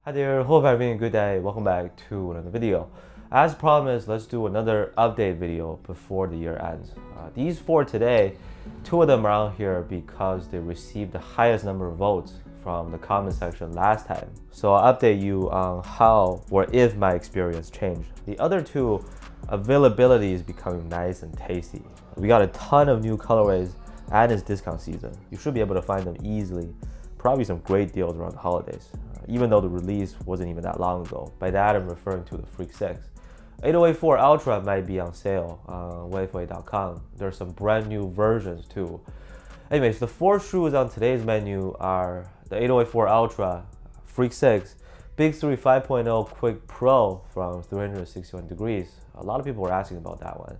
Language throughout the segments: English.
Hi there, hope you're having a good day. Welcome back to another video. As promised, let's do another update video before the year ends. These four today, two of them are out here because they received the highest number of votes from the comment section last time. So I'll update you on how or if my experience changed. The other two, availability is becoming nice and tasty. We got a ton of new colorways and it's discount season. You should be able to find them easily. Probably some great deals around the holidays, even though the release wasn't even that long ago. By that, I'm referring to the Freak 6. 808 Ultra might be on sale on waveway.com. There's some brand new versions too. Anyways, the four shoes on today's menu are the 808 Ultra, Freak 6, Big3 5.0 Quick Pro from 361 degrees. A lot of people were asking about that one.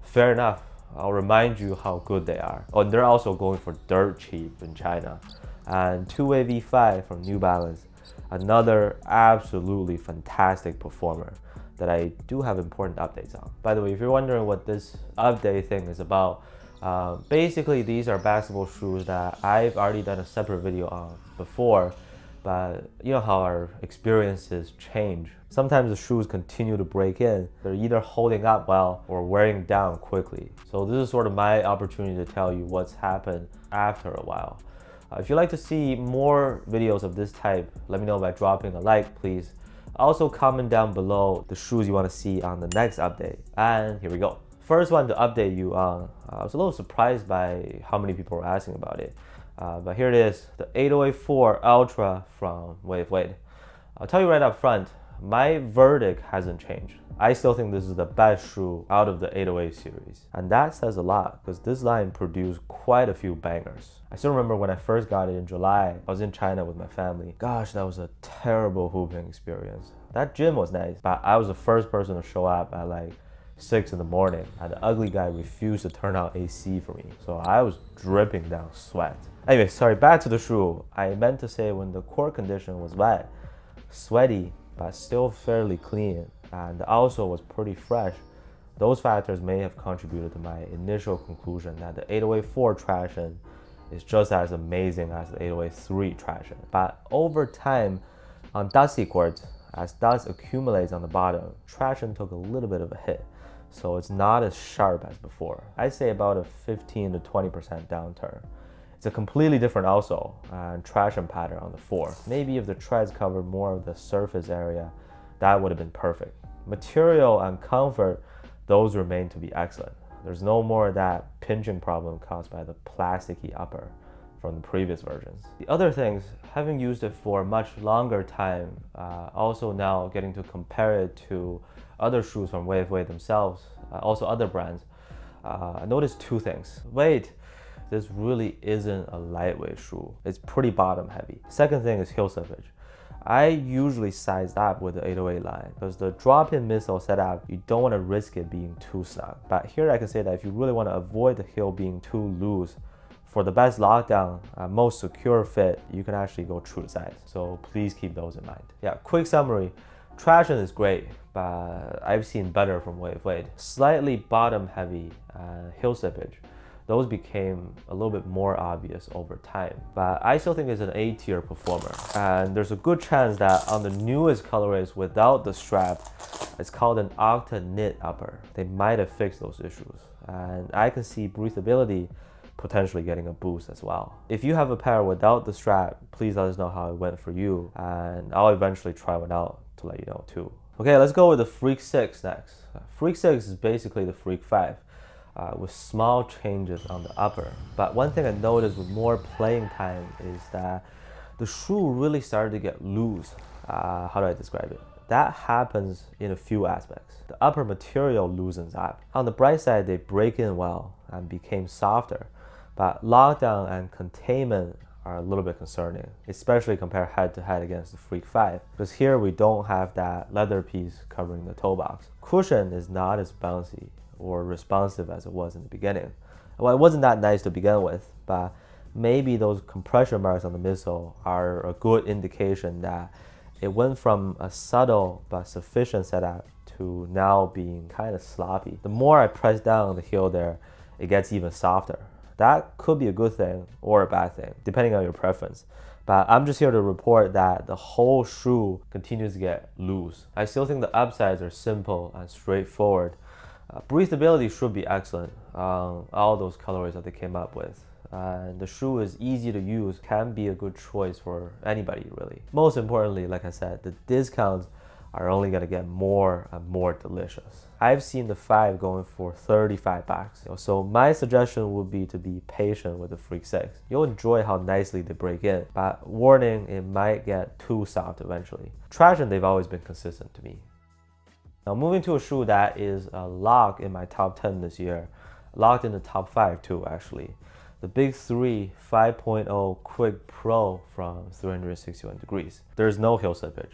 Fair enough. I'll remind you how good they are. Oh, and they're also going for dirt cheap in China. And 2WXY V5 from New Balance, another absolutely fantastic performer that I do have important updates on. By the way, if you're wondering what this update thing is about, basically these are basketball shoes that I've already done a separate video on before, but you know how our experiences change. Sometimes the shoes continue to break in. They're either holding up well or wearing down quickly. So this is sort of my opportunity to tell you what's happened after a while. If you'd like to see more videos of this type, let me know by dropping a like, please. Also comment down below the shoes you want to see on the next update. And here we go. First one to update you on, I was a little surprised by how many people were asking about it. But here it is, the 808 Ultra from Wave. I'll tell you right up front, my verdict hasn't changed. I still think this is the best shoe out of the 808 series. And that says a lot because this line produced quite a few bangers. I still remember when I first got it in July, I was in China with my family. Gosh, that was a terrible hooping experience. That gym was nice, but I was the first person to show up at like 6 in the morning and the ugly guy refused to turn out AC for me. So I was dripping down sweat. Anyway, sorry, back to the shoe. I meant to say when the court condition was wet, sweaty, but still fairly clean, and the outsole was pretty fresh. Those factors may have contributed to my initial conclusion that the 808 traction is just as amazing as the 808 traction. But over time, on dusty courts, as dust accumulates on the bottom, traction took a little bit of a hit. So it's not as sharp as before. I'd say about a 15 to 20% downturn. It's a completely different outsole and traction pattern on the 4. Maybe if the treads covered more of the surface area, that would have been perfect. Material and comfort, those remain to be excellent. There's no more of that pinching problem caused by the plasticky upper from the previous versions. The other things, having used it for a much longer time, also now getting to compare it to other shoes from Wave themselves, also other brands, I noticed two things. Weight, this really isn't a lightweight shoe. It's pretty bottom heavy. Second thing is heel slippage. I usually size up with the 808 line because the drop-in midsole setup, you don't want to risk it being too snug. But here I can say that if you really want to avoid the heel being too loose, for the best lockdown, most secure fit, you can actually go true to size. So please keep those in mind. Yeah, quick summary. Traction is great, but I've seen better from Wave. Slightly bottom heavy heel slippage. Those became a little bit more obvious over time. But I still think it's an A-tier performer. And there's a good chance that on the newest colorways without the strap, it's called an Octa knit upper. They might have fixed those issues. And I can see breathability potentially getting a boost as well. If you have a pair without the strap, please let us know how it went for you. And I'll eventually try one out to let you know too. Okay, let's go with the Freak 6 next. Freak 6 is basically the Freak 5. With small changes on the upper. But one thing I noticed with more playing time is that the shoe really started to get loose. How do I describe it? That happens in a few aspects. The upper material loosens up. On the bright side, they break in well and became softer. But lockdown and containment are a little bit concerning, especially compared head to head against the Freak 5. Because here we don't have that leather piece covering the toe box. Cushion is not as bouncy or responsive as it was in the beginning. Well, it wasn't that nice to begin with, but maybe those compression marks on the midsole are a good indication that it went from a subtle but sufficient setup to now being kind of sloppy. The more I press down on the heel there, it gets even softer. That could be a good thing or a bad thing, depending on your preference. But I'm just here to report that the whole shoe continues to get loose. I still think the upsides are simple and straightforward. Breathability should be excellent on all those colorways that they came up with. And the shoe is easy to use, can be a good choice for anybody really. Most importantly, like I said, the discounts are only gonna get more and more delicious. I've seen the 5 going for 35 bucks. So my suggestion would be to be patient with the Freak 6. You'll enjoy how nicely they break in, but warning, it might get too soft eventually. Traction, they've always been consistent to me. Now moving to a shoe that is a lock in my top 10 this year, locked in the top 5 too actually. The Big3 5.0 Quick Pro from 361 degrees. There's no heel slippage.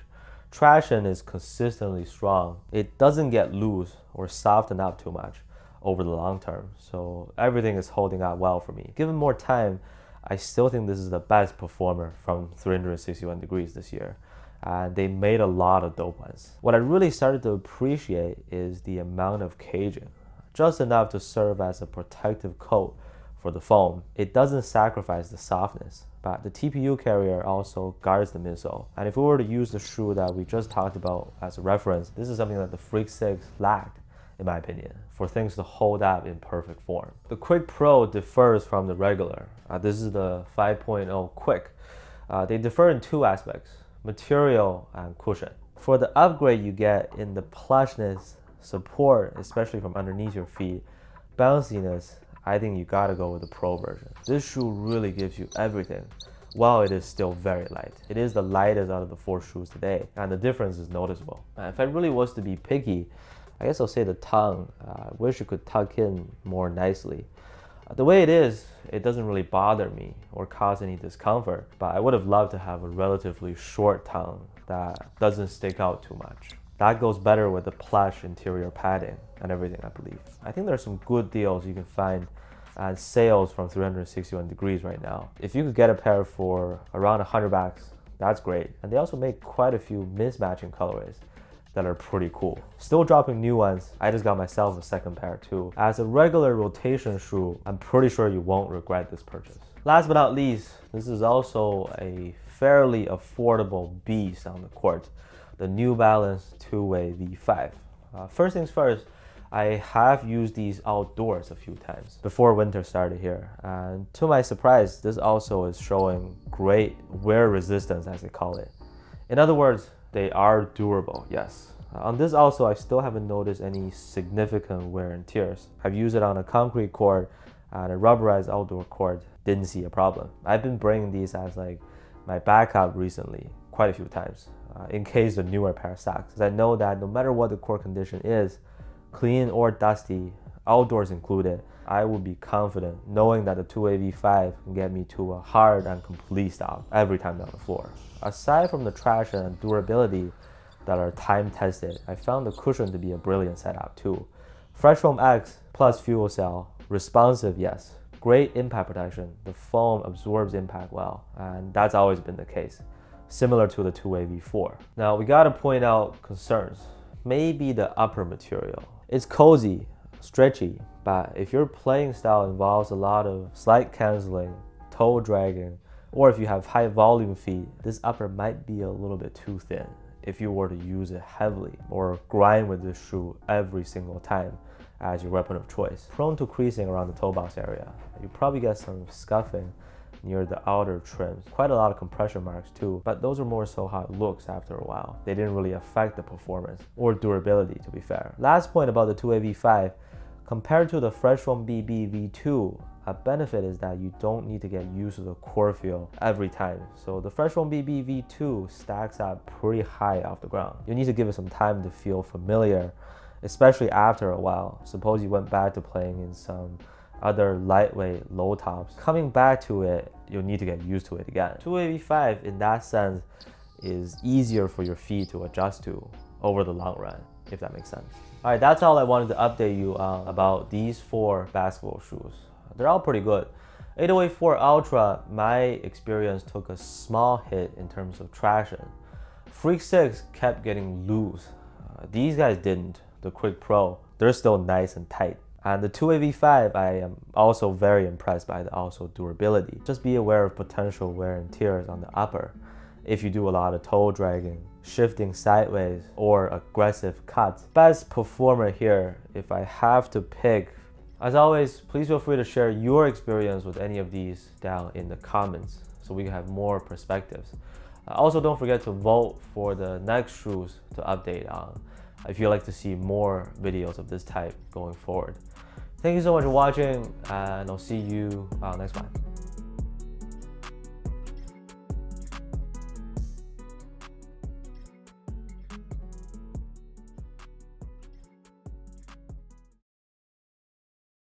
Traction is consistently strong. It doesn't get loose or soften up too much over the long term. So everything is holding out well for me. Given more time, I still think this is the best performer from 361 degrees this year. And they made a lot of dope ones. What I really started to appreciate is the amount of caging. Just enough to serve as a protective coat for the foam. It doesn't sacrifice the softness, but the TPU carrier also guards the midsole. And if we were to use the shoe that we just talked about as a reference, this is something that the Freak 6 lacked, in my opinion, for things to hold up in perfect form. The Quick Pro differs from the regular. This is the 5.0 Quick. They differ in two aspects: material and cushion. For the upgrade you get in the plushness, support, especially from underneath your feet, bounciness, I think you gotta go with the Pro version. This shoe really gives you everything, while it is still very light. It is the lightest out of the 4 shoes today, and the difference is noticeable. If I really was to be picky, I guess I'll say the tongue. I wish it could tuck in more nicely. The way it is, it doesn't really bother me or cause any discomfort, but I would have loved to have a relatively short tongue that doesn't stick out too much. That goes better with the plush interior padding and everything, I believe. I think there's some good deals you can find at sales from 361 degrees right now. If you could get a pair for around 100 bucks, that's great. And they also make quite a few mismatching colorways that are pretty cool. Still dropping new ones. I just got myself a second pair too. As a regular rotation shoe, I'm pretty sure you won't regret this purchase. Last but not least, this is also a fairly affordable beast on the court. The New Balance two-way V5. First things first, I have used these outdoors a few times before winter started here. And to my surprise, this also is showing great wear resistance, as they call it. In other words, they are durable, yes. On this also, I still haven't noticed any significant wear and tears. I've used it on a concrete court and a rubberized outdoor court, didn't see a problem. I've been bringing these as like my backup recently, quite a few times, in case the newer pair sucks. Because I know that no matter what the court condition is, clean or dusty, outdoors included, I would be confident knowing that the two-way V5 can get me to a hard and complete stop every time down the floor. Aside from the traction and durability that are time-tested, I found the cushion to be a brilliant setup too. Fresh Foam X plus fuel cell, responsive, yes. Great impact protection. The foam absorbs impact well, and that's always been the case, similar to the two-way V4. Now we gotta point out concerns. Maybe the upper material. It's cozy, stretchy, but if your playing style involves a lot of slide canceling, toe dragging, or if you have high volume feet, this upper might be a little bit too thin if you were to use it heavily or grind with this shoe every single time as your weapon of choice. Prone to creasing around the toe box area. You probably get some scuffing near the outer trims. Quite a lot of compression marks too, but those are more so how it looks after a while. They didn't really affect the performance or durability, to be fair. Last point about the two-way V5, compared to the Fresh Foam BB V2, a benefit is that you don't need to get used to the core feel every time. So the Fresh Foam BB V2 stacks up pretty high off the ground. You need to give it some time to feel familiar, especially after a while. Suppose you went back to playing in some other lightweight low tops. Coming back to it, you'll need to get used to it again. Two-way V5 in that sense is easier for your feet to adjust to over the long run, if that makes sense. All right, that's all I wanted to update you on about these 4 basketball shoes. They're all pretty good. 808-4 Ultra, my experience took a small hit in terms of traction. Freak 6 kept getting loose. These guys didn't. The Quick Pro, they're still nice and tight. And the 2WXY V5, I am also very impressed by the also durability. Just be aware of potential wear and tears on the upper if you do a lot of toe dragging, shifting sideways, or aggressive cuts. Best performer here, if I have to pick. As always, please feel free to share your experience with any of these down in the comments so we can have more perspectives. Also, don't forget to vote for the next shoes to update on if you'd like to see more videos of this type going forward. Thank you so much for watching, and I'll see you next time.